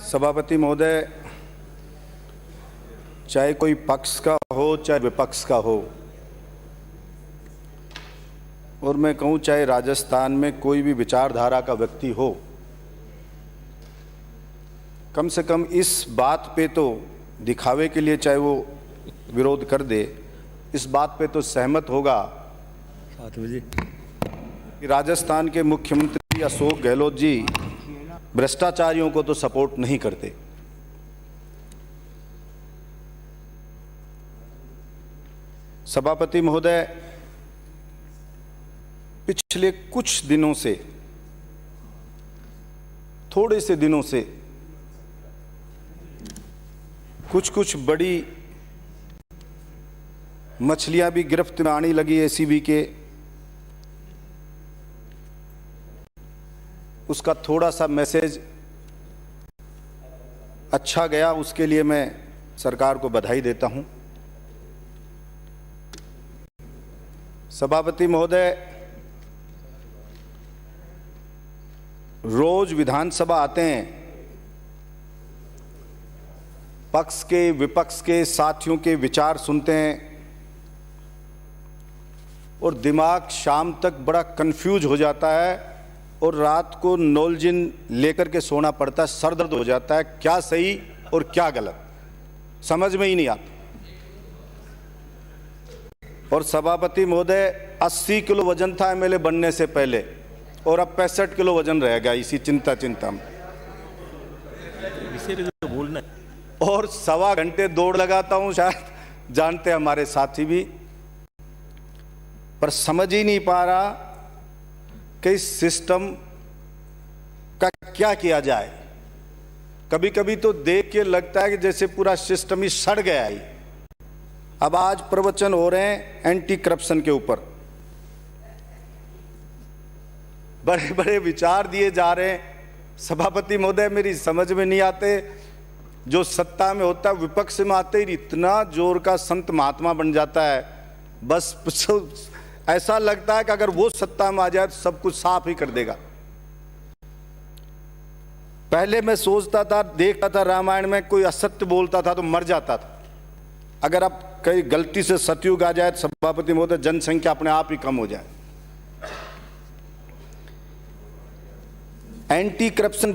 सभापति महोदय, चाहे कोई पक्ष का हो चाहे विपक्ष का हो, और मैं कहूँ चाहे राजस्थान में कोई भी विचारधारा का व्यक्ति हो, कम से कम इस बात पे तो दिखावे के लिए चाहे वो विरोध कर दे, इस बात पे तो सहमत होगा कि राजस्थान के मुख्यमंत्री अशोक गहलोत जी भ्रष्टाचारियों को तो सपोर्ट नहीं करते। सभापति महोदय, पिछले कुछ दिनों से, थोड़े से दिनों से कुछ बड़ी मछलियां भी गिरफ्त में आने लगी एसीबी के। उसका थोड़ा सा मैसेज अच्छा गया, उसके लिए मैं सरकार को बधाई देता हूं। सभापति महोदय, रोज विधानसभा आते हैं, पक्ष के विपक्ष के साथियों के विचार सुनते हैं और दिमाग शाम तक बड़ा कंफ्यूज हो जाता है और रात को नोलजिन लेकर के सोना पड़ता है, सर दर्द हो जाता है, क्या सही और क्या गलत समझ में ही नहीं आता। और सभापति महोदय, 80 किलो वजन था एमएलए बनने से पहले और अब 65 किलो वजन रह गया इसी चिंता में। बोलना और 1.25 घंटे दौड़ लगाता हूं, शायद जानते हमारे साथी भी, पर समझ ही नहीं पा रहा कि इस सिस्टम का क्या किया जाए। कभी कभी तो देख के लगता है कि जैसे पूरा सिस्टम ही सड़ गया है। अब आज प्रवचन हो रहे हैं एंटी करप्शन के ऊपर, बड़े बड़े विचार दिए जा रहे हैं। सभापति महोदय, मेरी समझ में नहीं आते। जो सत्ता में होता है विपक्ष में आते ही इतना जोर का संत महात्मा बन जाता है, बस ऐसा लगता है कि अगर वो सत्ता में आ जाए तो सब कुछ साफ ही कर देगा। पहले मैं सोचता था, देखता था रामायण में कोई असत्य बोलता था तो मर जाता था। अगर अब कहीं गलती से सतयुग आ जाए तो सभापति महोदय जनसंख्या अपने आप ही कम हो जाए। एंटी करप्शन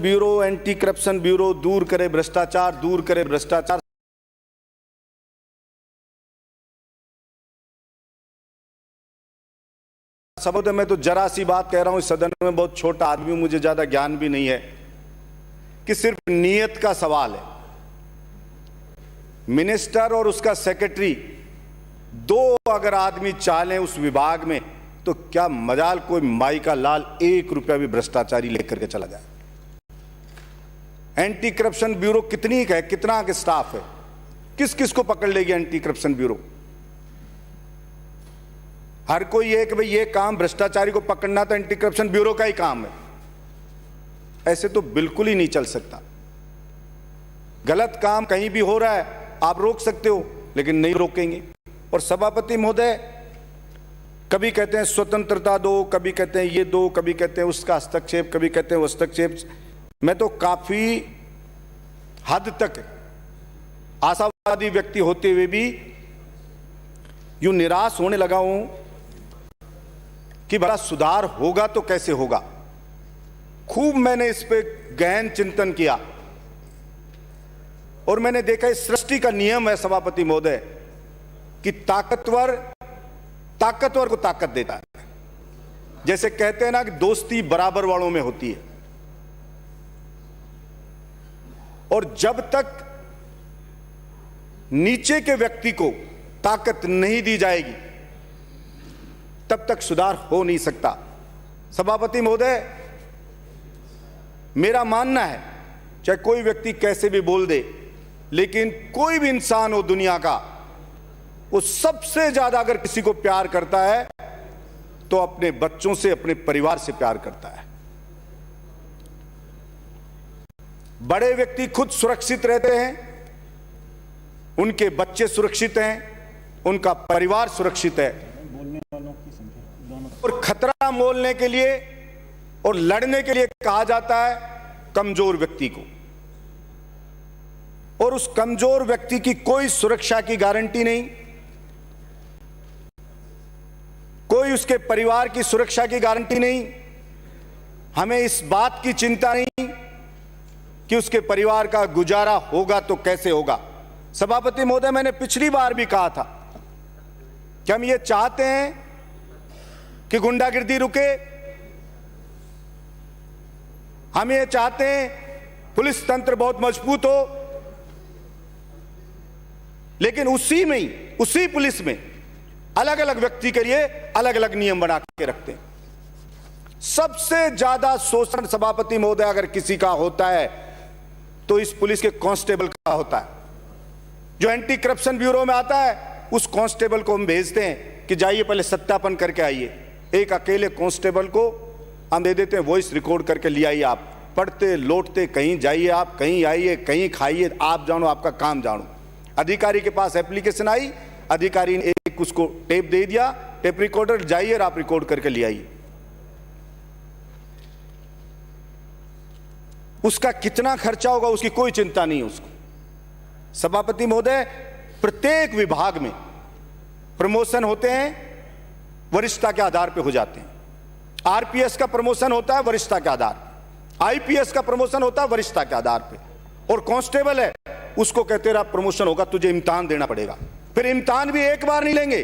ब्यूरो दूर करे भ्रष्टाचार, दूर करे भ्रष्टाचार। सभापति, मैं तो जरा सी बात कह रहा हूं, इस सदन में बहुत छोटा आदमी, मुझे ज्यादा ज्ञान भी नहीं है, कि सिर्फ नीयत का सवाल है। मिनिस्टर और उसका सेक्रेटरी दो अगर आदमी चालें उस विभाग में, तो क्या मजाल कोई माई का लाल 1 रुपया भी भ्रष्टाचारी लेकर के चला जाए। एंटी करप्शन ब्यूरो कितनी है, कितना के स्टाफ है, किस किस को पकड़ लेगी एंटी करप्शन ब्यूरो। हर कोई ये कि भाई ये काम भ्रष्टाचारी को पकड़ना तो एंटी करप्शन ब्यूरो का ही काम है। ऐसे तो बिल्कुल ही नहीं चल सकता। गलत काम कहीं भी हो रहा है आप रोक सकते हो, लेकिन नहीं रोकेंगे। और सभापति महोदय, कभी कहते हैं स्वतंत्रता दो, कभी कहते हैं ये दो, कभी कहते हैं उसका हस्तक्षेप, कभी कहते हैं हस्तक्षेप। मैं तो काफी हद तक आशावादी व्यक्ति होते हुए भी यूं निराश होने लगा हूं कि बड़ा सुधार होगा तो कैसे होगा। खूब मैंने इस पे गहन चिंतन किया और मैंने देखा इस सृष्टि का नियम है सभापति महोदय कि ताकतवर को ताकत देता है। जैसे कहते हैं ना कि दोस्ती बराबर वालों में होती है, और जब तक नीचे के व्यक्ति को ताकत नहीं दी जाएगी तब तक सुधार हो नहीं सकता। सभापति महोदय, मेरा मानना है चाहे कोई व्यक्ति कैसे भी बोल दे, लेकिन कोई भी इंसान हो दुनिया का, वो सबसे ज्यादा अगर किसी को प्यार करता है तो अपने बच्चों से, अपने परिवार से प्यार करता है। बड़े व्यक्ति खुद सुरक्षित रहते हैं, उनके बच्चे सुरक्षित हैं, उनका परिवार सुरक्षित है। और खतरा मोलने के लिए और लड़ने के लिए कहा जाता है कमजोर व्यक्ति को। और उस कमजोर व्यक्ति की कोई सुरक्षा की गारंटी नहीं, कोई उसके परिवार की सुरक्षा की गारंटी नहीं। हमें इस बात की चिंता नहीं कि उसके परिवार का गुजारा होगा तो कैसे होगा। सभापति महोदय, मैंने पिछली बार भी कहा था कि हम ये चाहते हैं कि गुंडागिर्दी रुके, हम ये चाहते हैं पुलिस तंत्र बहुत मजबूत हो, लेकिन उसी पुलिस में अलग अलग व्यक्ति के लिए अलग अलग नियम बना के रखते हैं। सबसे ज्यादा शोषण सभापति महोदय अगर किसी का होता है तो इस पुलिस के कांस्टेबल का होता है। जो एंटी करप्शन ब्यूरो में आता है उस कांस्टेबल को हम भेजते हैं कि जाइए पहले सत्यापन करके आइए। एक अकेले कांस्टेबल को हम दे देते हैं, वॉइस रिकॉर्ड करके ले आइए, आप पढ़ते लौटते कहीं जाइए, आप कहीं आइए, कहीं खाइए, आप जानो, आपका काम जानो। अधिकारी के पास एप्लीकेशन आई, अधिकारी ने एक उसको टेप दे दिया, टेप रिकॉर्डर, जाइए और आप रिकॉर्ड करके ले आइए। उसका कितना खर्चा होगा उसकी कोई चिंता नहीं है उसको। सभापति महोदय, प्रत्येक विभाग में प्रमोशन होते हैं, वरिष्ठता के आधार पे हो जाते हैं। आरपीएस का प्रमोशन होता है वरिष्ठता के आधार पे, आईपीएस का प्रमोशन होता है वरिष्ठता के आधार पे, और कांस्टेबल है उसको कहते रहा प्रमोशन होगा तुझे इम्तिहान देना पड़ेगा। फिर इम्तिहान भी एक बार नहीं लेंगे,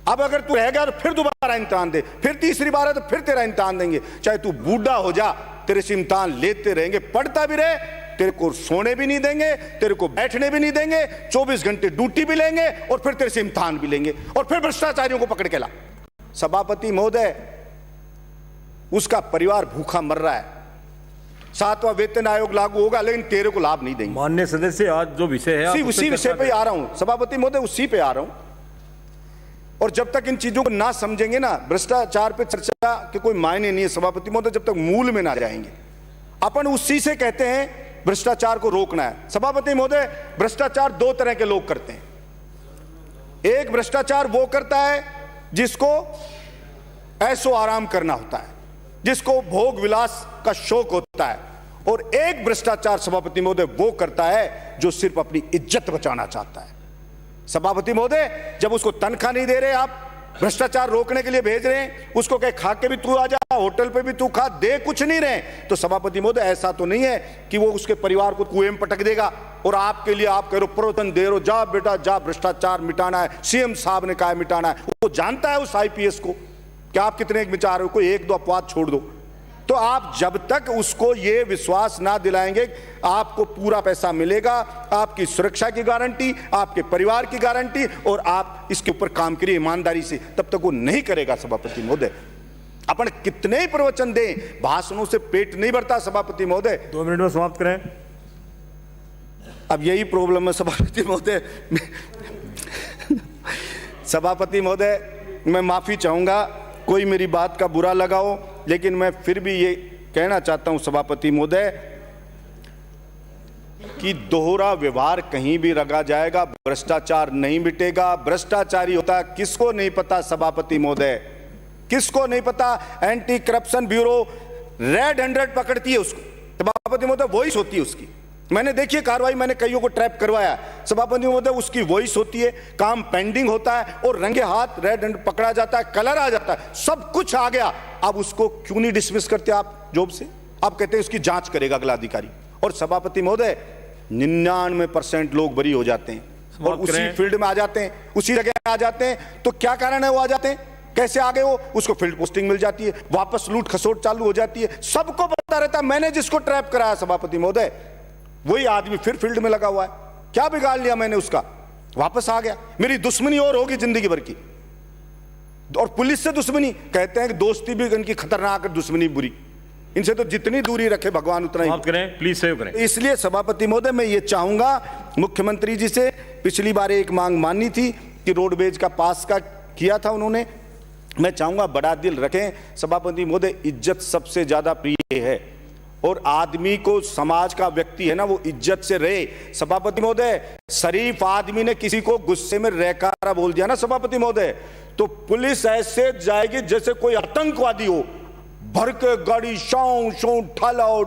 अब अगर तू रह गया तो फिर दोबारा इम्तिहान दे, फिर तीसरी बार है तो फिर तेरा इम्तिहान देंगे। चाहे तू बूढ़ा हो जा, तेरे से इम्तिहान लेते रहेंगे, पढ़ता भी रहे, तेरे को सोने भी नहीं देंगे, तेरे को बैठने भी नहीं देंगे, 24 घंटे ड्यूटी भी लेंगे और फिर तेरे से इम्तिहान भी लेंगे और फिर भ्रष्टाचारियों को पकड़ के ला। सभापति महोदय, उसका परिवार भूखा मर रहा है, 7वां वेतन आयोग लागू होगा लेकिन तेरे को लाभ नहीं देंगे। माननीय सदस्य, आज जो विषय है उसी विषय पे आ रहा हूं सभापति महोदय, उसी पे आ रहा हूं। और जब तक इन चीजों को ना समझेंगे ना, भ्रष्टाचार पे चर्चा के कोई मायने नहीं है सभापति महोदय, जब तक मूल में ना जाएंगे। अपन उसी से कहते हैं भ्रष्टाचार को रोकना है। सभापति महोदय, भ्रष्टाचार दो तरह के लोग करते हैं। एक भ्रष्टाचार वो करता है जिसको ऐशो आराम करना होता है, जिसको भोग विलास का शौक होता है, और एक भ्रष्टाचार सभापति महोदय वो करता है जो सिर्फ अपनी इज्जत बचाना चाहता है। सभापति महोदय, जब उसको तनख्वाह नहीं दे रहे, आप भ्रष्टाचार रोकने के लिए भेज रहे हैं, उसको कहे खा के भी तू आ जा, होटल पे भी तू खा, दे कुछ नहीं रहे, तो सभापति महोदय ऐसा तो नहीं है कि वो उसके परिवार को कुएं में पटक देगा और आपके लिए आप कह रहे हो प्रोत्साहन दे रहे हो, जा बेटा जा, भ्रष्टाचार मिटाना है, सीएम साहब ने कहा है मिटाना है। वो जानता है उस आईपीएस को कि आप कितने एक विचार हो, कोई एक दो अपवाद छोड़ दो। तो आप जब तक उसको ये विश्वास ना दिलाएंगे आपको पूरा पैसा मिलेगा, आपकी सुरक्षा की गारंटी, आपके परिवार की गारंटी, और आप इसके ऊपर काम करिए ईमानदारी से, तब तक वो नहीं करेगा। सभापति महोदय, अपन कितने ही प्रवचन दें, भाषणों से पेट नहीं भरता सभापति महोदय। 2 मिनट में समाप्त करें। अब यही प्रॉब्लम है सभापति महोदय। सभापति महोदय, मैं माफी चाहूंगा, कोई मेरी बात का बुरा लगाओ, लेकिन मैं फिर भी ये कहना चाहता हूं सभापति महोदय कि दोहरा व्यवहार कहीं भी रगा जाएगा, भ्रष्टाचार नहीं मिटेगा। भ्रष्टाचारी होता है किसको नहीं पता सभापति महोदय, किसको नहीं पता। एंटी करप्शन ब्यूरो रेड 100 पकड़ती है उसको सभापति महोदय, वॉइस होती है उसकी। मैंने देखिए कार्रवाई, मैंने कईयों को ट्रैप करवाया सभापति महोदय, उसकी वॉइस होती है, काम पेंडिंग होता है और रंगे हाथ रेड 100 पकड़ा जाता है, कलर आ जाता है, सब कुछ आ गया। अब उसको क्यों नहीं डिसमिस करते आप जॉब से? आप कहते हैं उसकी जांच करेगा अगला अधिकारी। और सभापति महोदय, 99% लोग बरी हो जाते हैं और उसी फील्ड में आ जाते हैं, उसी जगह आ जाते हैं। तो क्या कारण है वो आ जाते हैं, कैसे आ गए वो? उसको फील्ड पोस्टिंग मिल जाती है, वापस लूट खसोट चालू हो जाती है, सबको पता रहता है। मैंने जिसको ट्रैप कराया सभापति महोदय, वही आदमी फिर फील्ड में लगा हुआ है। क्या बिगाड़ लिया मैंने उसका? वापस आ गया। मेरी दुश्मनी और होगी जिंदगी भर की, और पुलिस से दुश्मनी, कहते हैं कि दोस्ती भी इनकी खतरनाक, दुश्मनी बुरी। इनसे तो जितनी दूरी रखे भगवान उतना ही। करें प्लीज, सेव करें। इसलिए सभापति महोदय, मैं ये चाहूंगा मुख्यमंत्री जी से, पिछली बार एक मांग मानी थी कि रोडवेज का पास का किया था उन्होंने, मैं चाहूंगा बड़ा दिल रखें सभापति महोदय। इज्जत सबसे ज्यादा प्रिय है और आदमी को, समाज का व्यक्ति है ना, वो इज्जत से रहे। सभापति महोदय, शरीफ आदमी ने किसी को गुस्से में रहकारा बोल दिया ना सभापति महोदय, तो पुलिस ऐसे जाएगी जैसे कोई आतंकवादी हो, भर के गाड़ी शाऊ शाऊ ठालाओ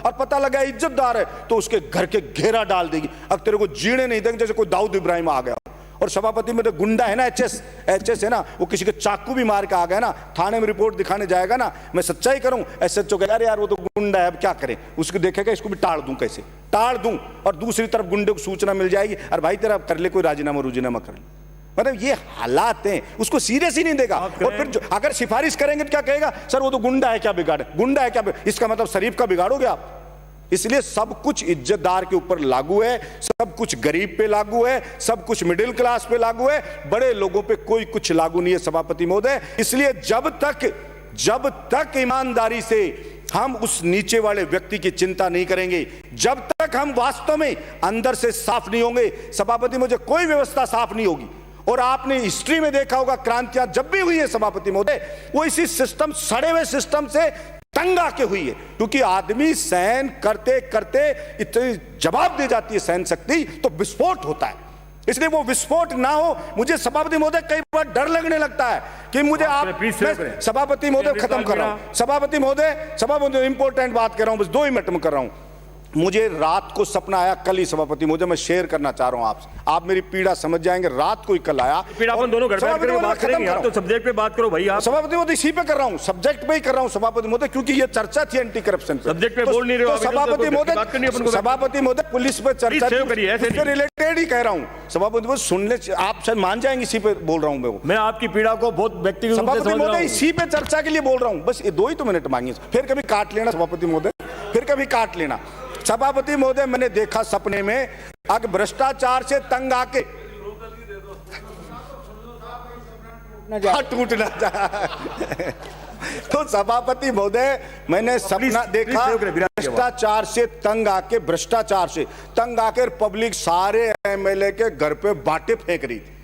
और पता लगा इज्जतदार है तो उसके घर के घेरा डाल देगी। अब तेरे को जीने नहीं देंगे जैसे कोई दाऊद इब्राहिम आ गया। और सभापति में तो गुंडा है ना, एचएस है ना, वो किसी के चाकू भी मार के आ गया ना, थाने में रिपोर्ट दिखाने जाएगा ना, मैं सच्चाई करूं, एसएचओ कह अरे यार वो तो गुंडा है अब क्या करें, उसको देखेगा इसको भी टाड़ दूं, कैसे टाड़ दूं। और दूसरी तरफ गुंडे को सूचना मिल जाएगी अरे भाई तेरा कर ले कोई राजीनामा कर ले। मतलब ये हालात हैं, उसको सीरियस ही नहीं देगा। और फिर अगर सिफारिश करेंगे तो क्या कहेगा, सर वो तो गुंडा है क्या बिगाड़े, गुंडा है क्या, इसका मतलब शरीफ का बिगाड़ोगे आप। इसलिए सब कुछ इज्जतदार के ऊपर लागू है, सब कुछ गरीब पे लागू है, सब कुछ मिडिल क्लास पे लागू है, बड़े लोगों पे कोई कुछ लागू नहीं है सभापति महोदय। इसलिए जब तक ईमानदारी से हम उस नीचे वाले व्यक्ति की चिंता नहीं करेंगे, जब तक हम वास्तव में अंदर से साफ नहीं होंगे, सभापति महोदय कोई व्यवस्था साफ नहीं होगी। और आपने हिस्ट्री में देखा होगा क्रांतियां जब भी हुई है सभापति महोदय, वो इसी सिस्टम, सड़े हुए सिस्टम से तंग आके हुई है। क्योंकि आदमी सहन करते करते इतनी जवाब दे जाती है सहन शक्ति, तो विस्फोट होता है। इसलिए वो विस्फोट ना हो, मुझे सभापति महोदय कई बार डर लगने लगता है कि मुझे सभापति महोदय खत्म कर रहा हूं, सभापति महोदय इंपॉर्टेंट बात कर रहा हूं, बस 2 मिनट में कर रहा हूं। मुझे रात को सपना आया कल ही सभापति महोदय, मैं शेयर करना चाह रहा हूं आपसे, आप मेरी पीड़ा समझ जाएंगे। रात को ही कल आया, पीड़ा अपन दोनों घर बैठ कर बात करेंगे, आप तो सब्जेक्ट पे बात करो भाई। आप सभापति महोदय इसी पे कर रहा हूं, सब्जेक्ट पे ही कर रहा हूं सभापति महोदय, क्योंकि ये चर्चा थी एंटी करप्शन पे। सब्जेक्ट पे बोल नहीं रहे हो सभापति महोदय पुलिस पे चर्चा से रिलेटेड ही कह रहा हूं सभापति महोदय, सुन ले आप शायद मान जाएंगे, इसी पे बोल रहा हूं मैं आपकी पीड़ा को बहुत व्यक्तिगत रूप से सभापति समझ रहा महोदय हूं। इसी पे चर्चा के लिए बोल रहा हूं, बस ये 2 ही तो मिनट मांगिए, फिर कभी काट लेना सभापति महोदय, फिर कभी काट लेना। सभापति महोदय मैंने देखा सपने में, अगर भ्रष्टाचार से तंग आके टूट ना जाए तो सभापति महोदय मैंने सपना देखा, भ्रष्टाचार से तंग आकर पब्लिक सारे एमएलए के घर पे बाटे फेंक रही थी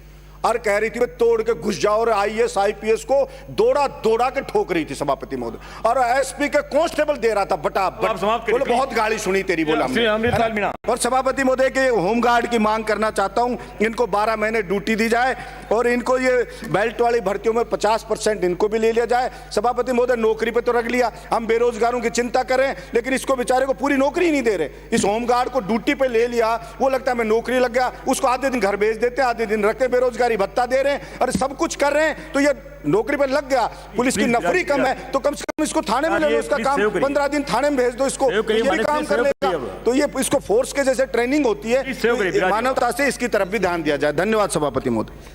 और कह रही थी वे तोड़ के घुस जाओ, और आईएएस आईपीएस को दौड़ा के ठोक रही थी सभापति महोदय, और एसपी के कांस्टेबल दे रहा था बटाबट, बोले बहुत गाली सुनी तेरी, बोला हमने। और सभापति महोदय के होमगार्ड की मांग करना चाहता हूं, इनको 12 महीने ड्यूटी दी जाए और इनको ये बेल्ट वाली भर्तियों में 50% इनको भी ले लिया जाए। सभापति महोदय नौकरी पे तो रख लिया, हम बेरोजगारों की चिंता कर रहे हैं, लेकिन इसको बेचारे को पूरी नौकरी नहीं दे रहे। इस होमगार्ड को ड्यूटी पे ले लिया, वो लगता है मैं नौकरी लग गया, उसको आधे दिन घर भेज देते, आधे दिन रखते, बेरोजगारी भत्ता दे रहे हैं और सब कुछ कर रहे हैं, तो ये नौकरी पे लग गया। पुलिस की नफरी कम है तो कम से कम इसको थाने में ले लो, इसका काम 15 दिन थाने में भेज दो इसको, ये भी काम कर लेगा। तो ये इसको फोर्स के जैसे ट्रेनिंग होती है, मानवता से इसकी तरफ भी ध्यान दिया जाए। धन्यवाद सभापति महोदय।